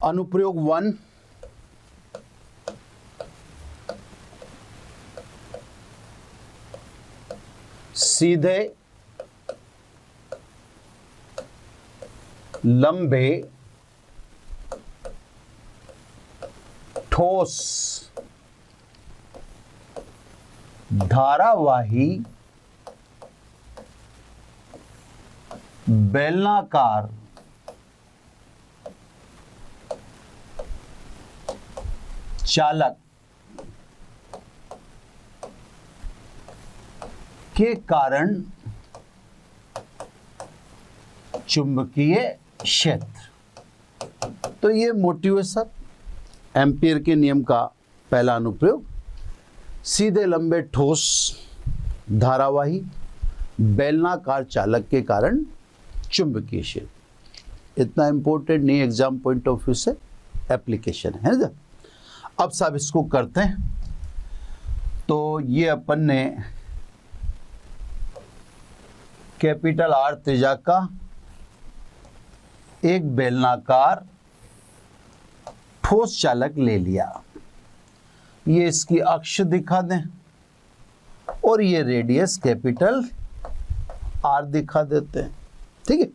अनुप्रयोग 1, सीधे लंबे ठोस धारावाही बेलनाकार चालक के कारण चुंबकीय क्षेत्र। तो ये मोटिव है सर एम्पियर के नियम का पहला अनुप्रयोग, सीधे लंबे ठोस धारावाही बेलनाकार चालक के कारण चुंबकीय क्षेत्र। इतना इंपॉर्टेंट नहीं, एग्जाम पॉइंट ऑफ व्यू से एप्लीकेशन है ना। अब सब इसको करते हैं। तो ये अपन ने कैपिटल आर त्रिज्या का एक बेलनाकार ठोस चालक ले लिया, ये इसकी अक्ष दिखा दें और ये रेडियस कैपिटल आर दिखा देते हैं, ठीक है।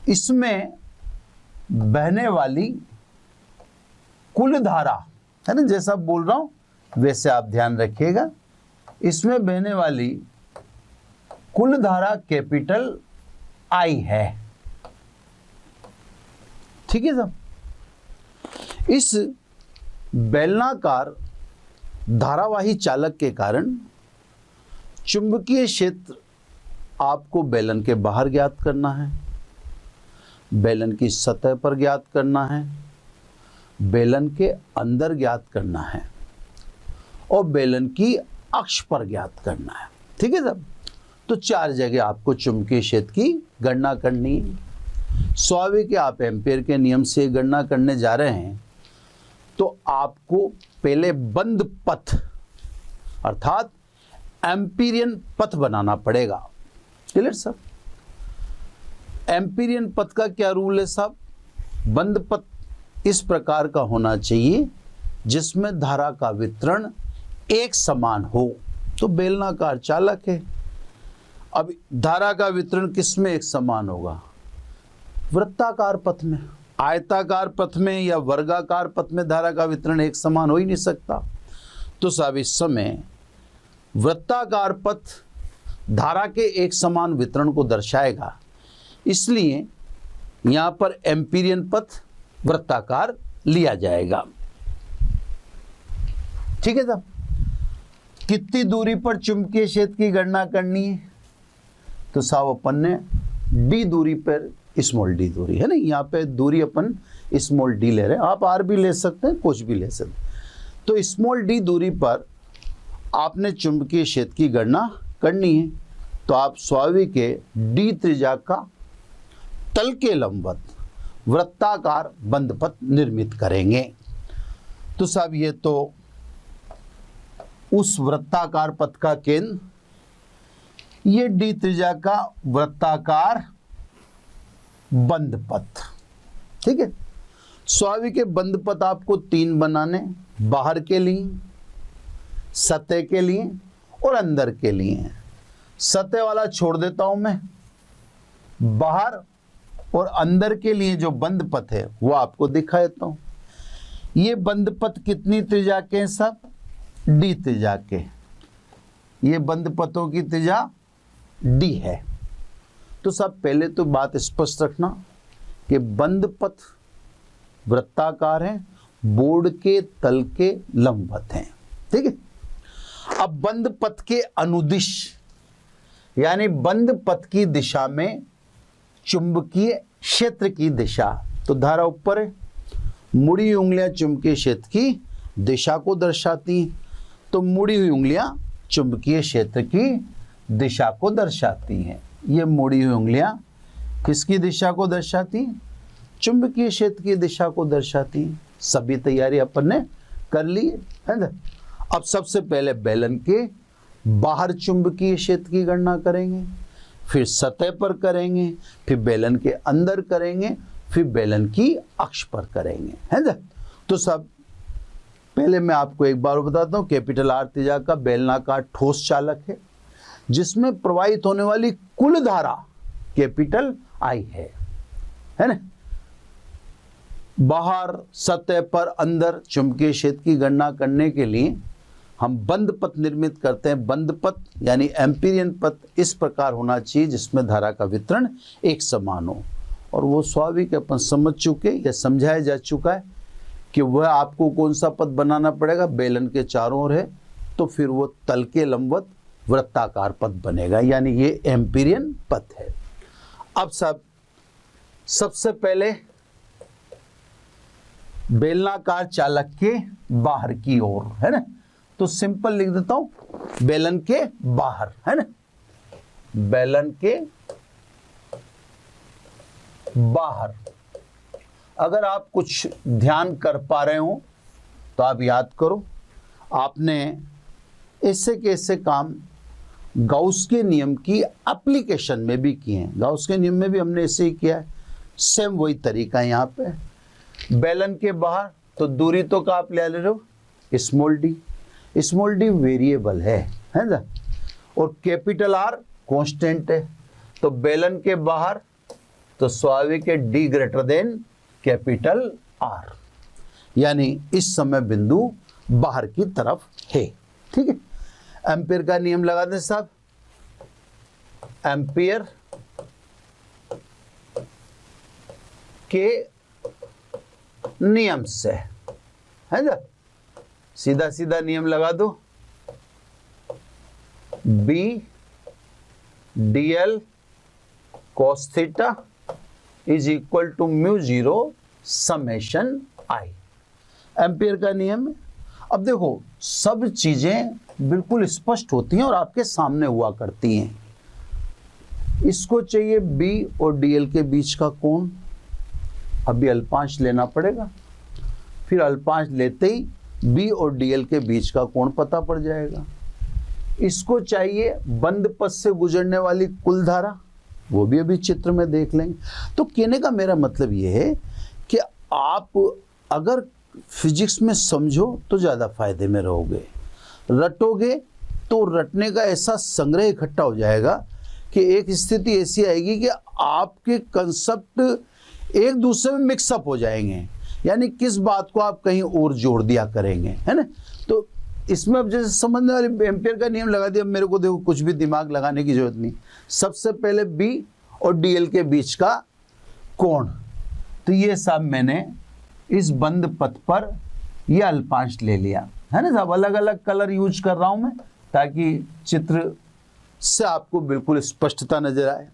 इसमें बहने वाली कुल धारा है ना, जैसा बोल रहा हूं वैसे आप ध्यान रखिएगा। इसमें बहने वाली कुल धारा कैपिटल आई है, ठीक है साहब। इस बेलनाकार धारावाही चालक के कारण चुंबकीय क्षेत्र आपको बेलन के बाहर ज्ञात करना है, बेलन की सतह पर ज्ञात करना है, बेलन के अंदर ज्ञात करना है और बेलन की अक्ष पर ज्ञात करना है, ठीक है साहब। तो 4 जगह आपको चुंबकीय क्षेत्र की गणना करनी है। स्वाभाविक आप एम्पियर के नियम से गणना करने जा रहे हैं, तो आपको पहले बंद पथ अर्थात एम्पीरियन पथ बनाना पड़ेगा। Clear sir? एम्पीरियन पथ का क्या रूल है साहब? बंद पथ इस प्रकार का होना चाहिए जिसमें धारा का वितरण एक समान हो। तो बेलनाकार चालक है, अब धारा का वितरण किस में एक समान होगा? वृत्ताकार पथ में। आयताकार पथ में या वर्गाकार पथ में धारा का वितरण एक समान हो ही नहीं सकता। तो साहब इस समय वृत्ताकार पथ धारा के एक समान वितरण को दर्शाएगा, इसलिए यहां पर एम्पीरियन पथ वृत्ताकार लिया जाएगा, ठीक है साहब। कितनी दूरी पर चुंबकीय क्षेत्र की गणना करनी है? तो साहब अपन ने डी दूरी पर, स्मॉल डी दूरी है ना, यहाँ पे दूरी अपन स्मॉल डी ले रहे हैं, आप आर भी ले सकते हैं, कुछ भी ले सकते हैं। तो स्मॉल डी दूरी पर आपने चुंबकीय क्षेत्र की गणना करनी है। तो आप स्वाभाविक है डी त्रिज्या का तल के लंबवत वृत्ताकार बंद पथ निर्मित करेंगे। तो साहब ये तो उस वृत्ताकार पथ का केंद्र, ये डी त्रिज्या का वृत्ताकार बंद पथ, ठीक है। स्वाभाविक बंद पथ आपको 3 बनाने, बाहर के लिए, सतह के लिए और अंदर के लिए। सतह वाला छोड़ देता हूं मैं, बाहर और अंदर के लिए जो बंद पथ है वो आपको दिखा देता हूं। ये बंद पथ कितनी त्रिज्या के हैं सब? डी त्रिज्या के। ये बंद पथों की त्रिज्या डी है। तो सब पहले तो बात स्पष्ट रखना कि बंद पथ वृत्ताकार है, बोर्ड के तल के लंबवत हैं, ठीक है। अब बंद पथ के अनुदिश यानी बंद पथ की दिशा में चुंबकीय क्षेत्र की दिशा, तो धारा ऊपर है, मुड़ी हुई उंगलियां चुंबकीय क्षेत्र की दिशा को दर्शाती हैं। तो मुड़ी हुई उंगलियां चुंबकीय क्षेत्र की दिशा को दर्शाती हैं। ये मुड़ी हुई उंगलियां किसकी दिशा को दर्शाती हैं? चुंबकीय क्षेत्र की दिशा को दर्शाती हैं। सभी तैयारी अपन ने कर ली है ना। अब सबसे पहले बेलन के बाहर चुंबकीय क्षेत्र की गणना करेंगे, फिर सतह पर करेंगे, फिर बेलन के अंदर करेंगे, फिर बेलन की अक्ष पर करेंगे, है ना। तो सब पहले मैं आपको एक बार बताता हूँ, कैपिटल आर त्रिज्या का बेलनाकार ठोस चालक है जिसमें प्रवाहित होने वाली कुल धारा कैपिटल आई है ना। बाहर सतह पर अंदर चुंबकीय क्षेत्र की गणना करने के लिए हम बंद पथ निर्मित करते हैं। बंद पथ यानी एम्पीरियन पथ इस प्रकार होना चाहिए जिसमें धारा का वितरण एक समान हो, और वो स्वाभाविक अपन समझ चुके या समझाया जा चुका है कि वह आपको कौन सा पथ बनाना पड़ेगा, बेलन के चारों ओर है तो फिर वो तल के लंबवत वृत्ताकार पथ बनेगा, यानी ये एम्पीरियन पथ है। अब सबसे पहले बेलनाकार चालक के बाहर की ओर, है ना, तो सिंपल लिख देता हूं बेलन के बाहर, है ना, बेलन के बाहर। अगर आप कुछ ध्यान कर पा रहे हो तो आप याद करो, आपने ऐसे कैसे काम गाउस के नियम की एप्लीकेशन में भी किए हैं। गाउस के नियम में भी हमने ऐसे ही किया है, सेम वही तरीका है। यहाँ पे बेलन के बाहर तो दूरी तो का आप ले रहे हो स्मॉल डी वेरिएबल है ना, और कैपिटल आर कांस्टेंट है, तो बेलन के बाहर तो स्वाभाविक है D greater than capital R, यानी इस समय बिंदु बाहर की तरफ है। ठीक है, एम्पियर का नियम लगा दें साहब, एम्पियर के नियम से, है ना, सीधा सीधा नियम लगा दो, b d l cos theta is equal to mu zero summation i, ampere का नियम है। अब देखो सब चीजें बिल्कुल स्पष्ट होती हैं और आपके सामने हुआ करती हैं। इसको चाहिए बी और डीएल के बीच का कोण, अभी अल्पांश लेना पड़ेगा, फिर अल्पांश लेते ही बी और डीएल के बीच का कोण पता पड़ जाएगा। इसको चाहिए बंद पथ से गुजरने वाली कुल धारा, वो भी अभी चित्र में देख लेंगे। तो कहने का मेरा मतलब ये है कि आप अगर फिजिक्स में समझो तो ज़्यादा फायदे में रहोगे, रटोगे तो रटने का ऐसा संग्रह इकट्ठा हो जाएगा कि एक स्थिति ऐसी आएगी कि आपके कंसेप्ट एक दूसरे में मिक्सअप हो जाएंगे, यानी किस बात को आप कहीं और जोड़ दिया करेंगे, है ना। तो इसमें अब जैसे समझने वाले एम्पियर का नियम लगा दिया, मेरे को देखो कुछ भी दिमाग लगाने की जरूरत नहीं। सबसे पहले बी और डीएल के बीच का कोण, तो ये सब मैंने इस बंद पथ पर ये अल्पांश ले लिया, है ना साहब। अलग अलग कलर यूज कर रहा हूं मैं ताकि चित्र से आपको बिल्कुल स्पष्टता नजर आए।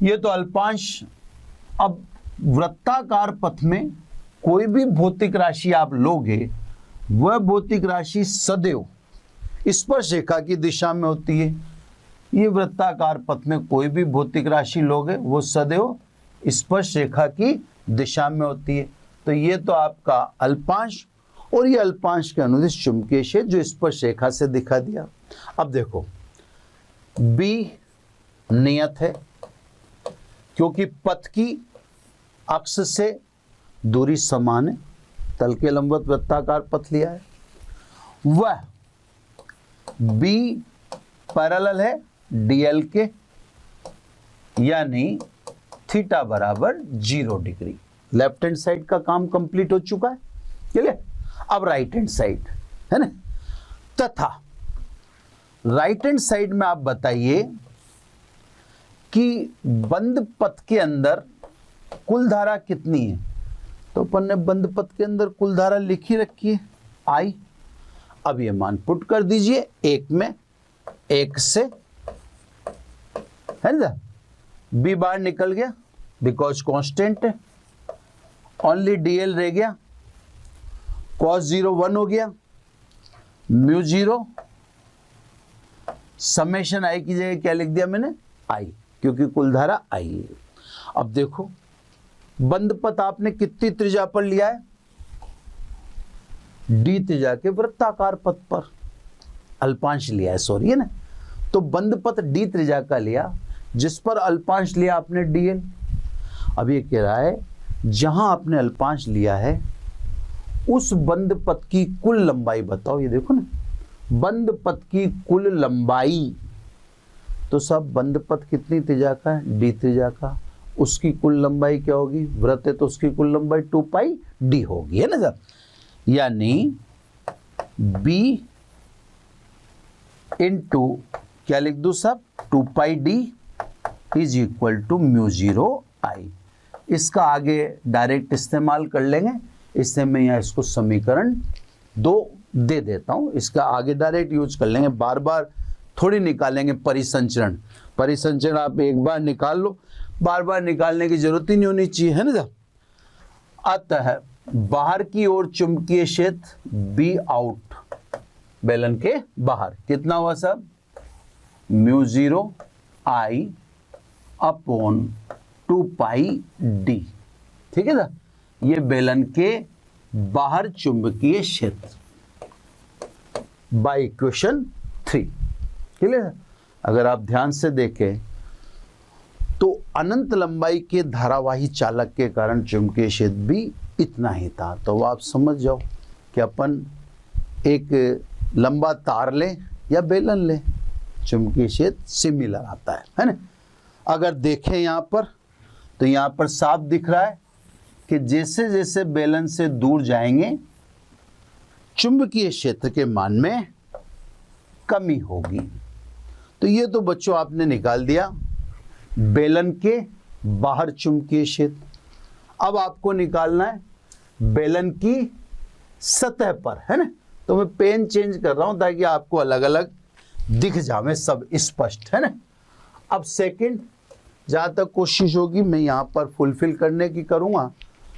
ये तो अल्पांश। अब वृत्ताकार पथ में कोई भी भौतिक राशि आप लोगे, वह भौतिक राशि सदैव स्पर्श रेखा की दिशा में होती है। ये वृत्ताकार पथ में कोई भी भौतिक राशि लोगे वो सदैव स्पर्श रेखा की दिशा में होती है। तो ये तो आपका अल्पांश, और ये अल्पांश के अनुदिश चुंबकीय क्षेत्र जो स्पर्श रेखा से दिखा दिया। अब देखो बी नियत है क्योंकि पथ की अक्ष से दूरी समान है, तल के लंबवत वृत्ताकार पथ लिया है। वह बी पैरेलल है डीएल के, यानी थीटा बराबर 0 डिग्री। लेफ्ट हैंड साइड का काम कंप्लीट हो चुका है, क्लियर। अब राइट हैंड साइड, है ना, तथा राइट हैंड साइड में आप बताइए कि बंद पथ के अंदर कुल धारा कितनी है। तो अपन ने बंद पथ के अंदर कुल धारा लिखी रखी है आई। अब ये मान पुट कर दीजिए, एक में एक से, है ना, बी बाहर निकल गया बिकॉज कांस्टेंट है, ओनली डीएल रह गया, cos 0 1 हो गया, म्यू 0 समेशन आई की जगह क्या लिख दिया मैंने आई, क्योंकि कुल धारा आई है। अब देखो बंद पथ आपने कितनी त्रिज्या पर लिया है, डी त्रिज्या के वृत्ताकार पथ पर अल्पांश लिया है, सॉरी, है ना। तो बंद पथ डी त्रिज्या का लिया जिस पर अल्पांश लिया आपने डीएल। अब ये कह रहा है जहां आपने अल्पांश लिया है उस बंद पथ की कुल लंबाई बताओ। ये देखो ना, बंद पथ की कुल लंबाई, तो सब बंद पथ कितनी त्रिज्या का है, डी त्रिज्या का, उसकी कुल लंबाई क्या होगी, वृत्त है तो उसकी कुल लंबाई 2 पाई डी होगी, है ना सर। यानी b इंटू क्या लिख दूं सब, 2 pi D is equal to mu 0 I। इसका आगे डायरेक्ट इस्तेमाल कर लेंगे, इससे मैं यहाँ इसको समीकरण 2 दे देता हूँ, इसका आगे डायरेक्ट यूज कर लेंगे, बार बार थोड़ी निकालेंगे परिसंचरण। परिसंचरण आप एक बार निकाल लो, बार बार निकालने की जरूरत ही नहीं होनी चाहिए, है ना। अतः बाहर की ओर चुंबकीय क्षेत्र बी आउट, बेलन के बाहर कितना हुआ सब, mu 0 I upon 2 pi D, ठीक है ना। ये बेलन के बाहर चुंबकीय क्षेत्र बाय इक्वेशन 3, क्लियर। अगर आप ध्यान से देखें तो अनंत लंबाई के धारावाही चालक के कारण चुंबकीय क्षेत्र भी इतना ही था। तो आप समझ जाओ कि अपन एक लंबा तार लें या बेलन लें, चुंबकीय क्षेत्र सिमिलर आता है ना। अगर देखें यहाँ पर तो यहाँ पर साफ दिख रहा है कि जैसे जैसे बेलन से दूर जाएंगे चुंबकीय क्षेत्र के मान में कमी होगी। तो ये तो बच्चों आपने निकाल दिया बेलन के बाहर चुंबकीय क्षेत्र। अब आपको निकालना है बेलन की सतह पर, है ना। तो मैं पेन चेंज कर रहा हूं ताकि आपको अलग अलग दिख जावे सब स्पष्ट, है ना। अब सेकंड, जहां तक कोशिश होगी मैं यहां पर फुलफिल करने की करूंगा,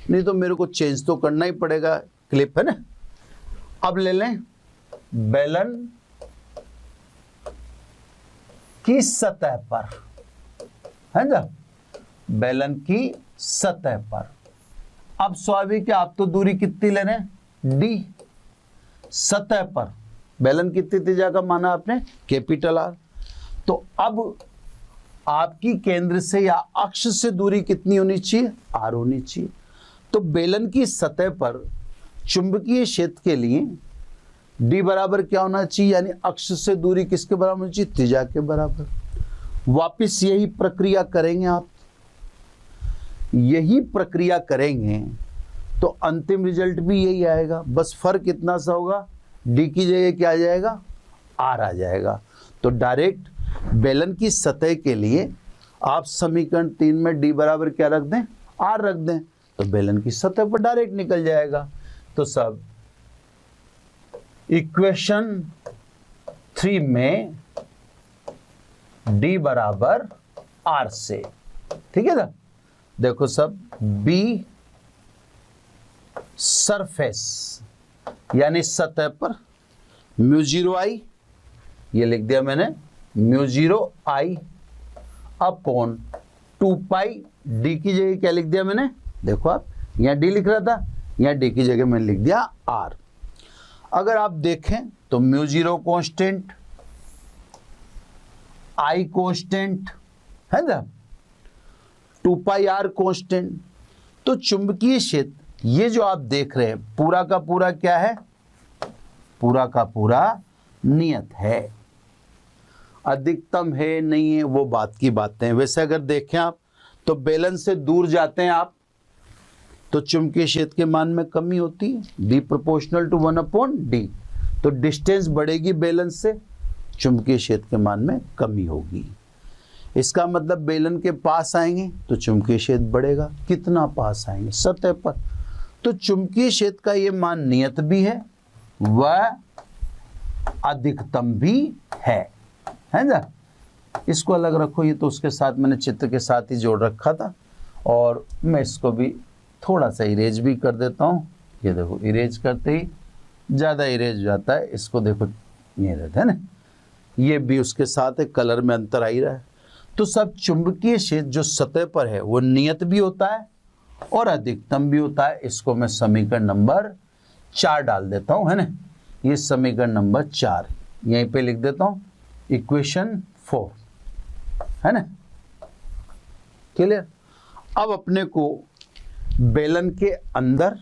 नहीं तो मेरे को चेंज तो करना ही पड़ेगा क्लिप, है ना। अब ले लें बेलन की सतह पर, है ना, बेलन की सतह पर। अब स्वाभाविक है आप तो दूरी कितनी ले रहे हैं, डी। सतह पर बेलन कितनी त्रिज्या का माना आपने, कैपिटल आर। तो अब आपकी केंद्र से या अक्ष से दूरी कितनी होनी चाहिए, आर होनी चाहिए। तो बेलन की सतह पर चुंबकीय क्षेत्र के लिए डी बराबर क्या होना चाहिए, यानी अक्ष से दूरी किसके बराबर होनी चाहिए, त्रिज्या के बराबर। वापिस यही प्रक्रिया करेंगे आप, यही प्रक्रिया करेंगे तो अंतिम रिजल्ट भी यही आएगा, बस फर्क कितना सा होगा, डी की जगह क्या आ जाएगा, आर आ जाएगा। तो डायरेक्ट बेलन की सतह के लिए आप समीकरण 3 में डी बराबर क्या रख दें, आर रख दें, तो बेलन की सतह पर डायरेक्ट निकल जाएगा। तो सब इक्वेशन 3 में डी बराबर आर से, ठीक है ना। देखो सब बी सरफेस यानी सतह पर म्यू 0 I, ये लिख दिया मैंने mu 0 I upon 2 pi D की जगह क्या लिख दिया मैंने, देखो आप यहाँ डी लिख रहा था, यहाँ डी की जगह मैंने लिख दिया आर। अगर आप देखें तो म्यू 0 कांस्टेंट, आई कांस्टेंट, है ना, 2 पाई आर कांस्टेंट। तो चुंबकीय क्षेत्र ये जो आप देख रहे हैं पूरा का पूरा क्या है, पूरा का पूरा नियत है। अधिकतम है नहीं है वो बात की बातें हैं। वैसे अगर देखें आप तो बेलन से दूर जाते हैं आप तो चुंबकीय क्षेत्र के मान में कमी होती है, बी प्रोपोर्शनल टू 1/d। तो डिस्टेंस बढ़ेगी बेलन से, चुंबकीय क्षेत्र के मान में कमी होगी। इसका मतलब बेलन के पास आएंगे तो चुंबकीय क्षेत्र बढ़ेगा, कितना पास आएंगे, सतह पर। तो चुंबकीय क्षेत्र का ये मान नियत भी है वह अधिकतम भी है ना। इसको अलग रखो, ये तो उसके साथ मैंने चित्र के साथ ही जोड़ रखा था, और मैं इसको भी थोड़ा सा इरेज भी कर देता हूँ। ये देखो इरेज करते ही ज़्यादा इरेज हो जाता है, इसको देखो ये रहता है ना, ये भी उसके साथ है, कलर में अंतर आ ही रहा है। तो सब चुंबकीय क्षेत्र जो सतह पर है वो नियत भी होता है और अधिकतम भी होता है। इसको मैं समीकरण नंबर 4 डाल देता हूँ, है ना, ये समीकरण नंबर 4 यहीं पे लिख देता हूँ, इक्वेशन 4, है ना, क्लियर। अब अपने को बेलन के अंदर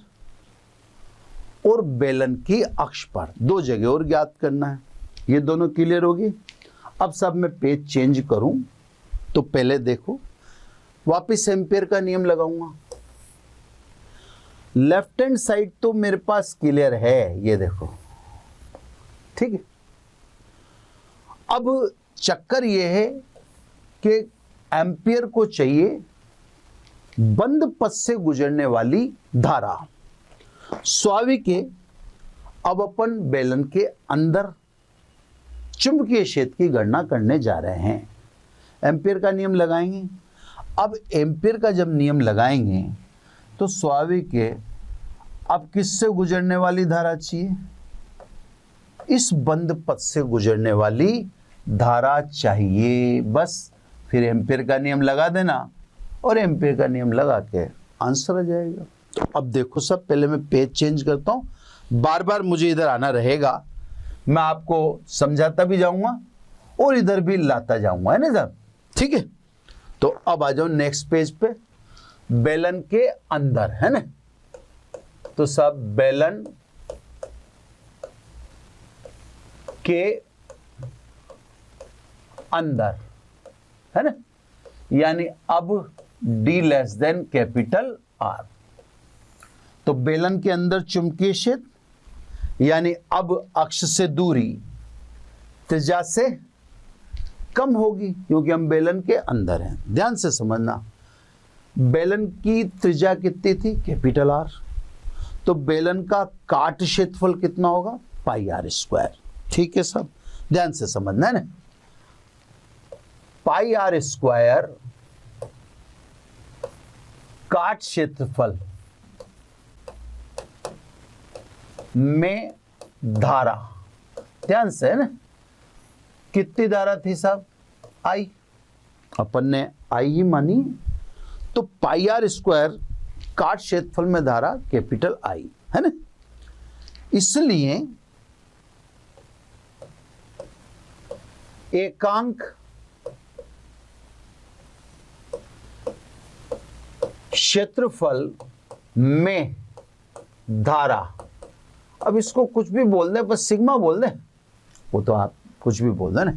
और बेलन की अक्ष पर दो जगह और ज्ञात करना है। ये दोनों क्लियर होगी। अब सब मैं पेज चेंज करूं तो पहले देखो, वापस एम्पियर का नियम लगाऊंगा। लेफ्ट हैंड साइड तो मेरे पास क्लियर है, ये देखो, ठीक है। अब चक्कर ये है कि एम्पियर को चाहिए बंद पथ से गुजरने वाली धारा। स्वाभाविक है, अब अपन बेलन के अंदर चुंबकीय क्षेत्र की गणना करने जा रहे हैं। एम्पियर का नियम लगाएंगे। अब एम्पियर का जब नियम लगाएंगे तो स्वाभाविक है, अब किससे गुजरने वाली धारा चाहिए? इस बंद पथ से गुजरने वाली धारा चाहिए। बस फिर एम्पियर का नियम लगा देना और एम्पियर का नियम लगा के आंसर आ जाएगा। तो अब देखो सब, पहले मैं पेज चेंज करता हूं। बार बार मुझे इधर आना रहेगा, मैं आपको समझाता भी जाऊंगा और इधर भी लाता जाऊंगा, है ना साहब? ठीक है। तो अब आ जाओ नेक्स्ट पेज पे, बेलन के अंदर, है ना? तो सब बेलन के अंदर, है ना? यानी अब D less than capital R। तो बेलन के अंदर चुंबकीय क्षेत्र यानी अब अक्ष से दूरी त्रिज्या से कम होगी, क्योंकि हम बेलन के अंदर हैं। ध्यान से समझना, बेलन की त्रिज्या कितनी थी? Capital R। तो बेलन का काट क्षेत्रफल कितना होगा? पाई R स्क्वायर। ठीक है सब, ध्यान से समझना है ना। पाई R स्क्वायर काट क्षेत्रफल में धारा, ध्यान से, है ना? कितनी धारा थी साहब? I। अपन ने I ही मानी, तो पाई R स्क्वायर काट क्षेत्रफल में धारा कैपिटल I, है ना? इसलिए एकांक क्षेत्रफल में धारा, अब इसको कुछ भी बोल दें, बस सिग्मा बोल दें, वो तो आप कुछ भी बोल दें ना।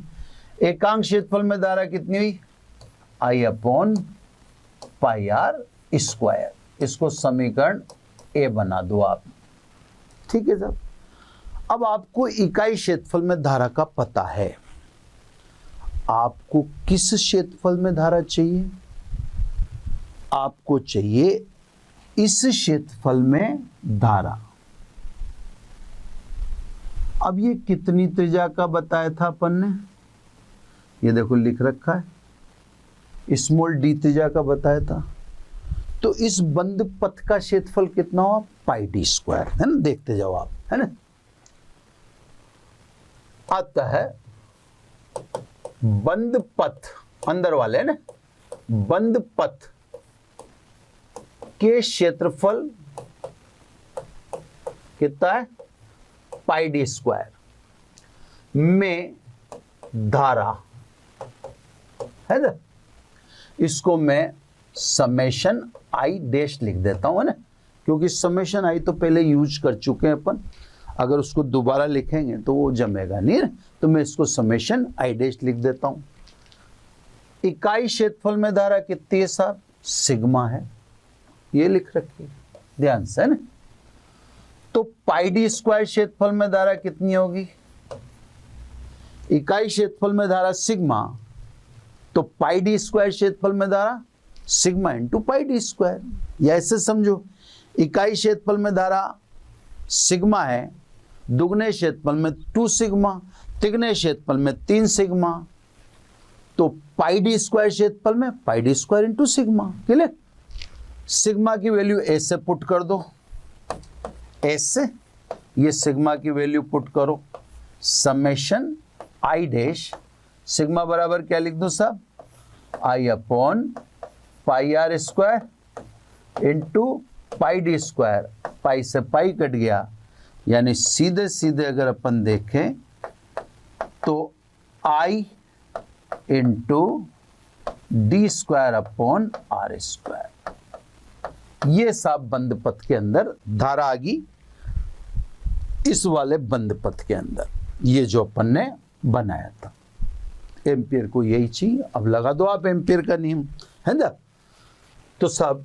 एकांक क्षेत्रफल में धारा कितनी हुई? I upon pi R square. इसको समीकरण A बना दो आप। ठीक है साहब। अब आपको इकाई क्षेत्रफल में धारा का पता है, आपको किस क्षेत्रफल में धारा चाहिए? आपको चाहिए इस क्षेत्रफल में धारा। अब ये कितनी त्रिज्या का बताया था अपन ने? ये देखो लिख रखा है, स्मॉल डी त्रिज्या का बताया था। तो इस बंद पथ का क्षेत्रफल कितना हुआ? पाई D स्क्वायर, है ना? देखते जाओ आप, है ना? आता है बंद पथ, अंदर वाले, है ना? बंद पथ के क्षेत्रफल कितना है? पाई D स्क्वायर में धारा, है ना? इसको मैं समेशन I डैश लिख देता हूं, है ना? क्योंकि समेशन I तो पहले यूज कर चुके हैं अपन, अगर उसको दोबारा लिखेंगे तो वो जमेगा नहीं, तो मैं इसको समेशन I डैश लिख देता हूं। इकाई क्षेत्रफल में धारा कितनी है साहब? सिग्मा है, ये लिख रखिए ध्यान से, है ना? तो पाई D स्क्वायर क्षेत्रफल में धारा कितनी होगी? इकाई क्षेत्रफल में धारा सिग्मा, तो पाई D स्क्वायर क्षेत्रफल में धारा sigma into pi D square. या ऐसे समझो, इकाई क्षेत्रफल में धारा सिग्मा है, दुगने क्षेत्रफल में 2 सिग्मा, तिगने क्षेत्रफल में 3 सिग्मा, तो पाई D स्क्वायर क्षेत्रफल में pi D square into sigma. Clear? Sigma की वैल्यू ए से पुट कर दो, एस से ये सिग्मा की वैल्यू पुट करो, समेशन I डैश, सिग्मा बराबर क्या लिख दो साहब? I upon pi R square into pi D square. Pi से पाई कट गया, यानी सीधे सीधे अगर अपन देखें तो I into D square upon R square. ये साहब बंद पथ के अंदर धारा आ गई, इस वाले बंद पथ के अंदर, ये जो अपन ने बनाया था। एम्पियर को यही चाहिए, अब लगा दो आप एम्पियर का नियम, है ना। तो साहब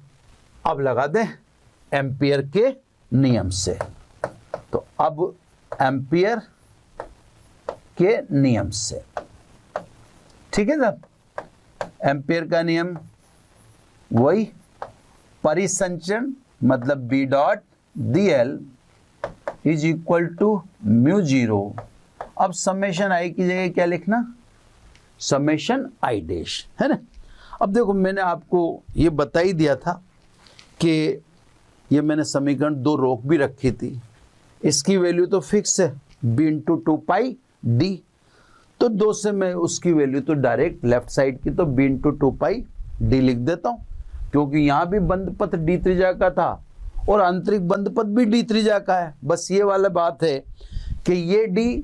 अब लगा दें एम्पियर के नियम से। तो अब एम्पियर के नियम से, ठीक है साहब। एम्पियर का नियम वही, परिसंचरण मतलब b dot d l is equal to mu zero. अब समेशन आई की जगह क्या लिखना, समेशन आई डैश, है ना। अब देखो मैंने आपको ये बता ही दिया था कि ये मैंने समीकरण 2 रोक भी रखी थी, इसकी वैल्यू तो फिक्स है b इंटू 2 डी, तो 2 से मैं उसकी वैल्यू तो डायरेक्ट लेफ्ट साइड की तो b इंटू 2 डी लिख देता हूँ, क्योंकि यहाँ भी बंद पथ डी त्रिज्या का था और आंतरिक बंद पथ भी डी त्रिज्या का है। बस ये वाला बात है कि ये d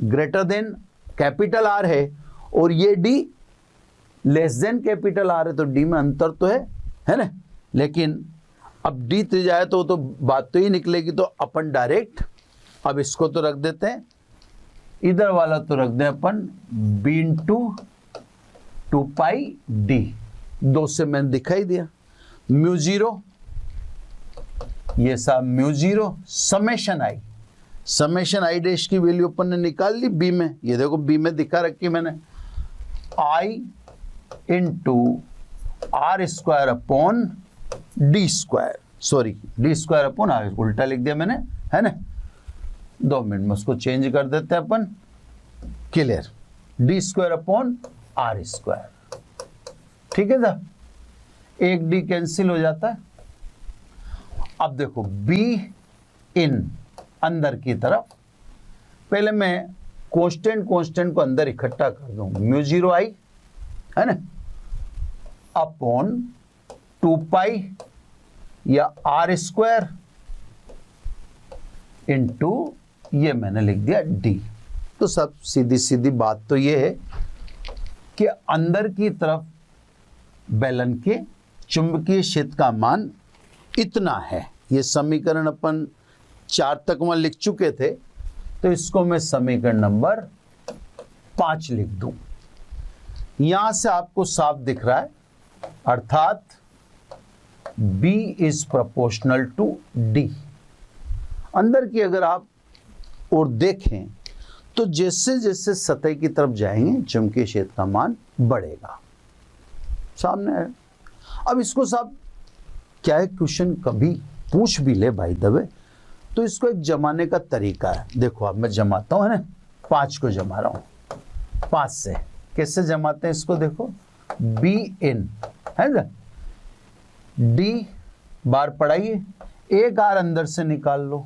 greater than capital R है और ये d less than capital R है, तो d में अंतर तो है ना। लेकिन अब d त्रिज्या है तो बात तो ही निकलेगी, तो अपन डायरेक्ट अब इसको तो रख देते हैं, इधर वाला तो रख दें अपन b इंटू 2 डी, 2 से मैंने दिखाई दिया म्यू जीरो, ये साहब mu zero summation I dash की वैल्यू अपन ने निकाल ली b में, ये देखो b में दिखा रखी मैंने, i into r square upon d square, sorry d square upon r, उल्टा लिख दिया मैंने, है ना। 2 मिनट में उसको चेंज कर देते हैं अपन, clear, D square upon R square, ठीक है साहब। एक डी कैंसिल हो जाता है। अब देखो बी इन अंदर की तरफ, पहले मैं कांस्टेंट को अंदर इकट्ठा कर दूं, म्यू जीरो आई, है ना, अपॉन 2 या आर स्क्वायर इंटू ये मैंने लिख दिया डी। तो सब सीधी बात तो ये है कि अंदर की तरफ बेलन के चुंबकीय क्षेत्र का मान इतना है। ये समीकरण अपन 4 तक वहां लिख चुके थे, तो इसको मैं समीकरण नंबर 5 लिख दूं। यहां से आपको साफ दिख रहा है, अर्थात B is proportional to D। अंदर की अगर आप और देखें तो जैसे जैसे सतह की तरफ जाएंगे चुंबकीय क्षेत्र का मान बढ़ेगा, सामने है। अब इसको साहब क्या है, क्वेश्चन कभी पूछ भी ले भाई दबे, तो इसको एक जमाने का तरीका है। देखो अब मैं जमाता हूं, है ना, 5 को जमा रहा हूं 5 से। कैसे जमाते हैं इसको, देखो बी इन, है ना, डी बार पढ़ाइए, एक आर अंदर से निकाल लो।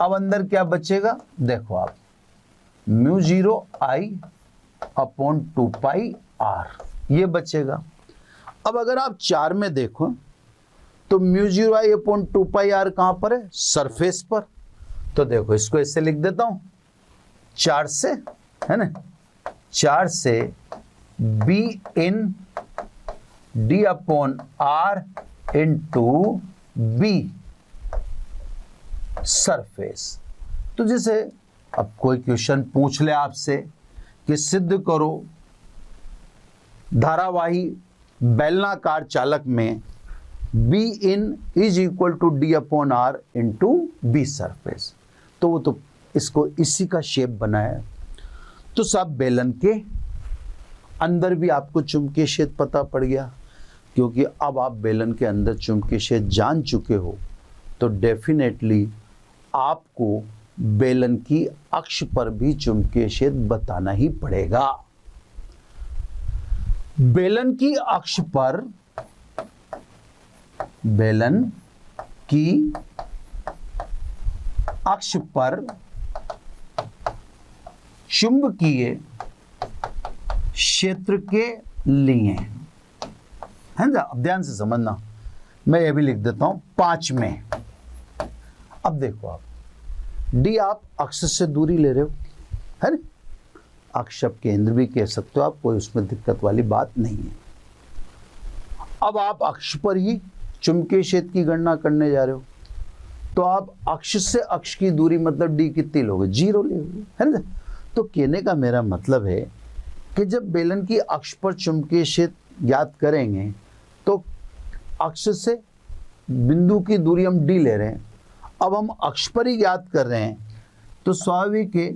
अब अंदर क्या बचेगा, देखो आप mu zero i upon 2 r, ये बचेगा। अब अगर आप 4 में देखो तो mu zero i upon 2 r कहां पर है, सरफेस पर। तो देखो इसको ऐसे लिख देता हूं, 4 से, है ना, 4 से b in d upon r into b surface. तो जैसे अब कोई क्वेश्चन पूछ ले आपसे कि सिद्ध करो धारावाही बेलनाकार चालक में b in is equal to d upon r into b surface, तो वो तो इसको इसी का शेप बनाया। तो सब बेलन के अंदर भी आपको चुंबकीय क्षेत्र पता पड़ गया, क्योंकि अब आप बेलन के अंदर चुंबकीय क्षेत्र जान चुके हो, तो डेफिनेटली आपको बेलन की अक्ष पर भी चुंबकीय क्षेत्र बताना ही पड़ेगा। बेलन की अक्ष पर, बेलन की अक्ष पर चुंबकीय क्षेत्र के लिए, है ना, अब ध्यान से समझना, मैं ये भी लिख देता हूं 5 में। अब देखो आप डी आप अक्ष से दूरी ले रहे हो, है ना, अक्ष केंद्र भी कह सकते हो आप, कोई उसमें दिक्कत वाली बात नहीं है। अब आप अक्ष पर ही चुंबकीय क्षेत्र की गणना करने जा रहे हो तो आप अक्ष से अक्ष की दूरी मतलब d कितनी लोगे, 0 लोगे, है ना। तो कहने का मेरा मतलब है कि जब बेलन की अक्ष पर चुंबकीय क्षेत्र ज्ञात करेंगे तो अक्ष से बिंदु की दूरी हम d ले रहे हैं, अब हम अक्ष पर ही ज्ञात कर रहे हैं तो स्वाभाविक है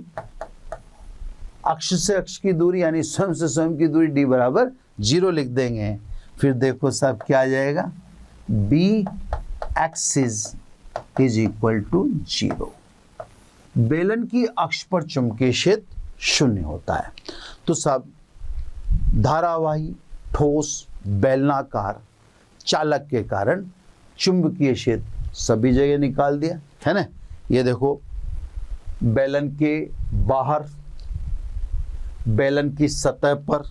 अक्ष से अक्ष की दूरी यानी स्वयं से स्वयं की दूरी d बराबर 0 लिख देंगे। फिर देखो साहब क्या आ जाएगा, b axis is equal to 0। बेलन की अक्ष पर चुंबकीय क्षेत्र शून्य होता है। तो साहब धारावाही, ठोस, बेलनाकार चालक के कारण चुंबकीय क्षेत्र सभी जगह निकाल दिया, है ना। ये देखो बेलन के बाहर, बेलन की सतह पर,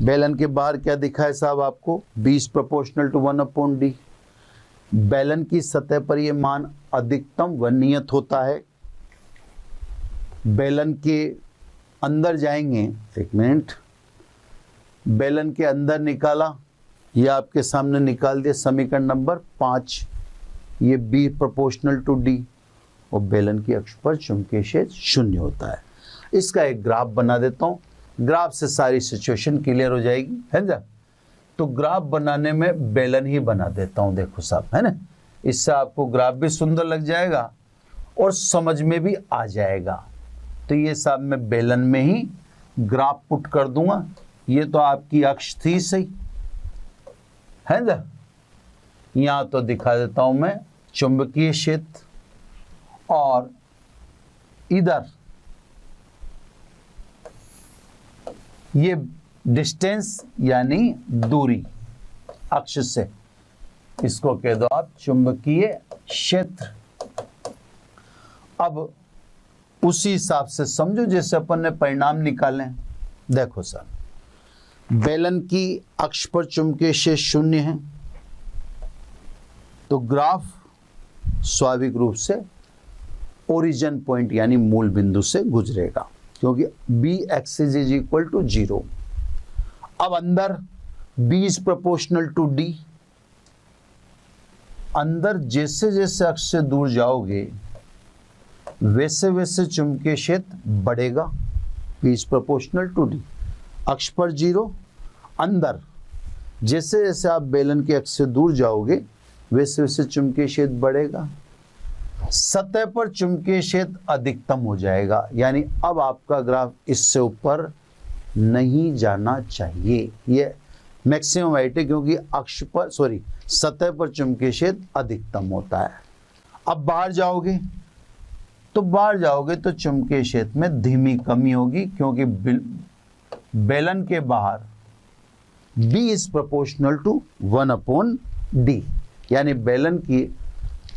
बेलन के बाहर क्या दिखा है साहब आपको, 20 प्रोपोर्शनल टू 1/d। बेलन की सतह पर ये मान अधिकतम व नियत होता है। बेलन के अंदर जाएंगे, एक मिनट, बेलन के अंदर निकाला, ये आपके सामने निकाल दिया समीकरण नंबर 5, ये b प्रोपोर्शनल टू d और बेलन की अक्ष पर चुंबकीय क्षेत्र शून्य होता है। इसका एक ग्राफ बना देता हूँ, ग्राफ से सारी सिचुएशन क्लियर हो जाएगी, है ना। तो ग्राफ बनाने में बेलन ही बना देता हूँ, देखो साहब, है ना। इससे आपको ग्राफ भी सुंदर लग जाएगा और समझ में भी आ जाएगा। तो ये साहब मैं बेलन में ही ग्राफ पुट कर दूंगा। ये तो आपकी अक्ष थी सही, है ना। यहाँ तो दिखा देता हूं मैं चुंबकीय क्षेत्र और इधर ये डिस्टेंस यानी दूरी अक्ष से, इसको कह दो आप चुंबकीय क्षेत्र। अब उसी हिसाब से समझो जैसे अपन ने परिणाम निकाले। देखो सर, बेलन की अक्ष पर चुंबकीय क्षेत्र शून्य है तो ग्राफ स्वाभाविक रूप से ओरिजिन पॉइंट यानी मूल बिंदु से गुजरेगा, क्योंकि b axis is equal to 0। अब अंदर b is proportional to d, अंदर जैसे जैसे अक्ष से दूर जाओगे वैसे वैसे चुंबकीय क्षेत्र बढ़ेगा, b is proportional to d। अक्ष पर 0, अंदर जैसे जैसे आप बेलन के अक्ष से दूर जाओगे वैसे वैसे चुंबकीय क्षेत्र बढ़ेगा। सतह पर चुंबकीय क्षेत्र अधिकतम हो जाएगा, यानी अब आपका ग्राफ इससे ऊपर नहीं जाना चाहिए। ये मैक्सिमम हाइट है क्योंकि अक्ष पर सतह पर चुंबकीय क्षेत्र अधिकतम होता है। अब बाहर जाओगे तो चुंबकीय क्षेत्र में धीमी कमी होगी, क्योंकि बेलन के बाहर b is proportional to 1/d, यानी बेलन की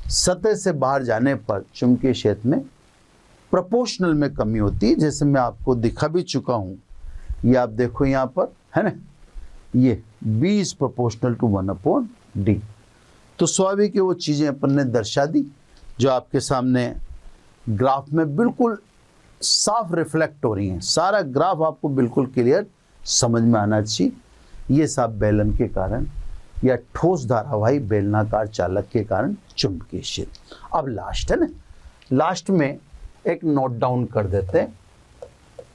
सतह से बाहर जाने पर चुंबकीय क्षेत्र में प्रोपोर्शनल में कमी होती है, जैसे मैं आपको दिखा भी चुका हूं। ये आप देखो यहाँ पर, है ना, ये b is proportional to 1/d। तो स्वाभाविक है वो चीजें अपन ने दर्शा दी जो आपके सामने ग्राफ में बिल्कुल साफ रिफ्लेक्ट हो रही हैं। सारा ग्राफ आपको बिल्कुल क्लियर समझ में आना चाहिए। ये सब बेलन के कारण या ठोस धारावाही बेलनाकार चालक के कारण चुंबकीय क्षेत्र। अब लास्ट है ना, लास्ट में एक नोट डाउन कर देते हैं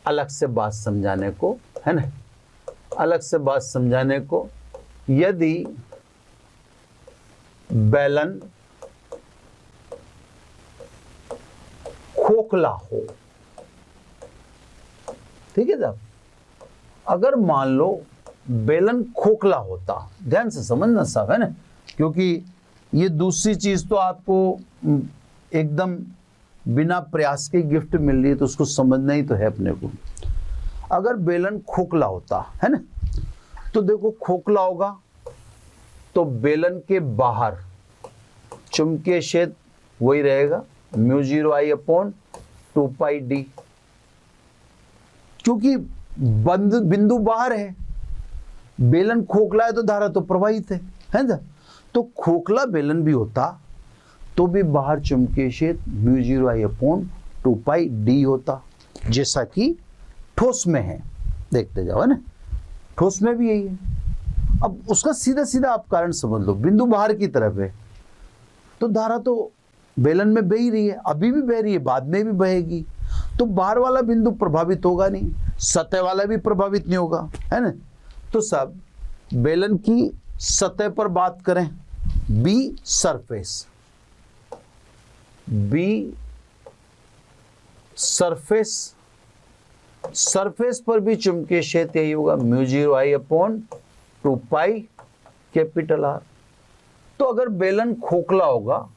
अलग से बात समझाने को, है ना, अलग से बात समझाने को। यदि बेलन खोखला हो, ठीक है साहब, अगर मान लो बेलन खोखला होता, ध्यान से समझना साहब, है ना, क्योंकि ये दूसरी चीज तो आपको एकदम बिना प्रयास के गिफ्ट मिल रही है तो उसको समझना ही तो है अपने को। अगर बेलन खोखला होता, है ना, तो देखो खोखला होगा तो बेलन के बाहर चुंबकीय क्षेत्र वही रहेगा μ0I/2πd, क्योंकि बिंदु बाहर है, बेलन खोखला है तो धारा तो प्रवाहित है ना। तो खोखला बेलन भी होता तो भी बाहर चुंबकीय क्षेत्र μ0I/2πd होता, जैसा कि ठोस में है। देखते जाओ, है ना, ठोस में भी यही है। अब उसका सीधा सीधा आप कारण समझ लो, बिंदु बाहर की तरफ है तो धारा तो बेलन में बह ही रही है, अभी भी बह रही है, बाद में भी बहेगी, तो बाहर वाला बिंदु प्रभावित होगा नहीं, सतह वाला भी प्रभावित नहीं होगा, है ना। तो सब बेलन की सतह पर बात करें, b surface, b surface, surface पर भी चुंबकीय क्षेत्र यही होगा μ0I/2π कैपिटल R। तो अगर बेलन खोखला होगा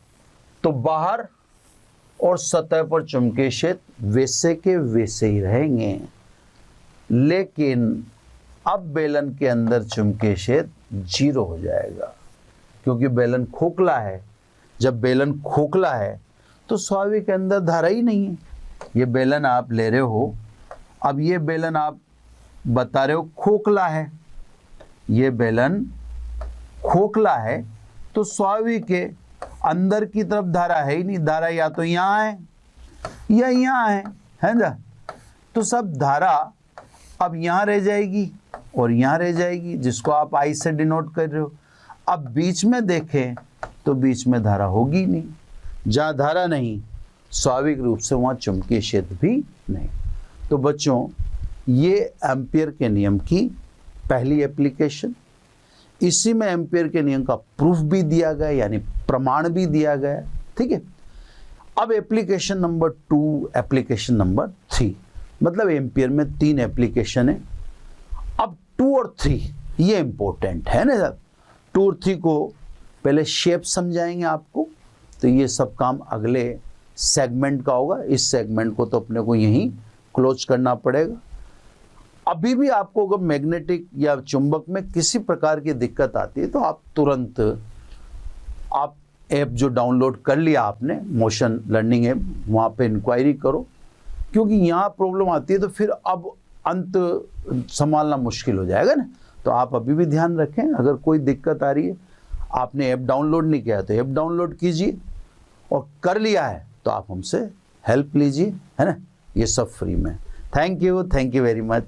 तो बाहर और सतह पर चुंबकीय क्षेत्र वैसे के वैसे ही रहेंगे, लेकिन अब बेलन के अंदर चुंबकीय क्षेत्र 0 हो जाएगा, क्योंकि बेलन खोखला है। जब बेलन खोखला है तो स्वाभाविक अंदर धारा ही नहीं है। ये बेलन आप ले रहे हो, अब ये बेलन आप बता रहे हो खोखला है, ये बेलन खोखला है तो स्वाभाविक है अंदर की तरफ धारा है ही नहीं, धारा या तो यहाँ है या यहाँ है ना। तो सब धारा अब यहाँ रह जाएगी और यहाँ रह जाएगी, जिसको आप आई से डिनोट कर रहे हो। अब बीच में देखें तो बीच में धारा होगी नहीं, जहाँ धारा नहीं स्वाभाविक रूप से वहाँ चुंबकीय क्षेत्र भी नहीं। तो बच्चों, ये एम्पियर के नियम की पहली एप्लीकेशन, इसी में एम्पियर के नियम का प्रूफ भी दिया गया, यानी प्रमाण भी दिया गया, ठीक है। अब एप्लीकेशन नंबर 2, एप्लीकेशन नंबर 3, मतलब एम्पियर में 3 एप्लीकेशन है। अब 2 और 3 ये इंपॉर्टेंट है ना सर। 2 और 3 को पहले शेप समझाएंगे आपको, तो ये सब काम अगले सेगमेंट का होगा। इस सेगमेंट को तो अपने को यहीं क्लोज करना पड़ेगा। अभी भी आपको अगर मैग्नेटिक या चुंबक में किसी प्रकार की दिक्कत आती है तो आप तुरंत आप ऐप जो डाउनलोड कर लिया आपने, मोशन लर्निंग ऐप, वहाँ पे इंक्वायरी करो, क्योंकि यहाँ प्रॉब्लम आती है तो फिर अब अंत संभालना मुश्किल हो जाएगा ना। तो आप अभी भी ध्यान रखें, अगर कोई दिक्कत आ रही है, आपने ऐप डाउनलोड नहीं किया तो ऐप डाउनलोड कीजिए, और कर लिया है तो आप हमसे हेल्प लीजिए, है ना। ये सब फ्री में। Thank you very much.